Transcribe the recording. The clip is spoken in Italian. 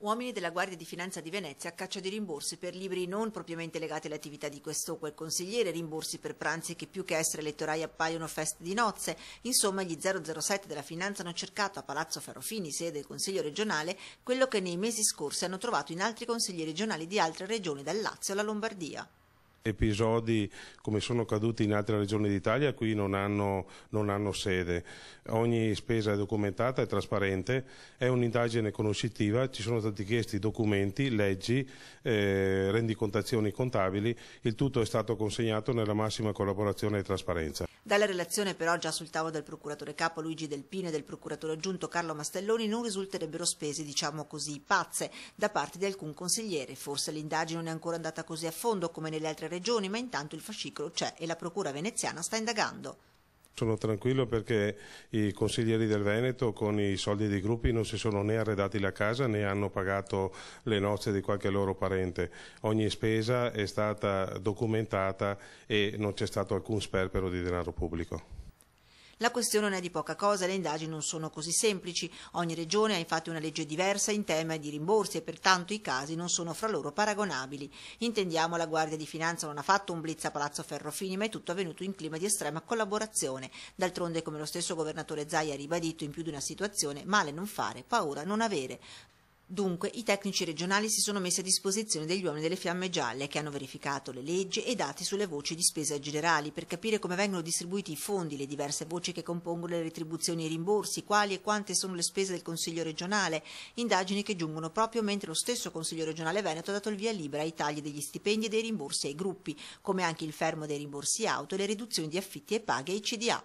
Uomini della Guardia di Finanza di Venezia a caccia di rimborsi per libri non propriamente legati alle attività di questo o quel consigliere, rimborsi per pranzi che più che essere elettorali appaiono feste di nozze. Insomma, gli 007 della Finanza hanno cercato a Palazzo Ferrofini, sede del Consiglio regionale, quello che nei mesi scorsi hanno trovato in altri consigli regionali di altre regioni, dal Lazio alla Lombardia. Episodi come sono accaduti in altre regioni d'Italia qui non hanno sede. Ogni spesa è documentata e trasparente, è un'indagine conoscitiva, ci sono stati chiesti documenti, leggi, rendicontazioni contabili, il tutto è stato consegnato nella massima collaborazione e trasparenza. Dalla relazione però già sul tavolo del procuratore capo Luigi Del Pino e del procuratore aggiunto Carlo Mastelloni non risulterebbero spese, diciamo così, pazze da parte di alcun consigliere. Forse l'indagine non è ancora andata così a fondo come nelle altre regioni, ma intanto il fascicolo c'è e la procura veneziana sta indagando. Sono tranquillo perché i consiglieri del Veneto con i soldi dei gruppi non si sono né arredati la casa né hanno pagato le nozze di qualche loro parente. Ogni spesa è stata documentata e non c'è stato alcun sperpero di denaro pubblico. La questione non è di poca cosa, le indagini non sono così semplici. Ogni regione ha infatti una legge diversa in tema di rimborsi e pertanto i casi non sono fra loro paragonabili. Intendiamo, la Guardia di Finanza non ha fatto un blitz a Palazzo Ferrofini, ma è tutto avvenuto in clima di estrema collaborazione. D'altronde, come lo stesso governatore Zaia ha ribadito in più di una situazione, male non fare, paura non avere. Dunque, i tecnici regionali si sono messi a disposizione degli uomini delle Fiamme Gialle che hanno verificato le leggi e dati sulle voci di spesa generali per capire come vengono distribuiti i fondi, le diverse voci che compongono le retribuzioni e i rimborsi, quali e quante sono le spese del Consiglio regionale, indagini che giungono proprio mentre lo stesso Consiglio regionale Veneto ha dato il via libera ai tagli degli stipendi e dei rimborsi ai gruppi, come anche il fermo dei rimborsi auto e le riduzioni di affitti e paghe ai CDA.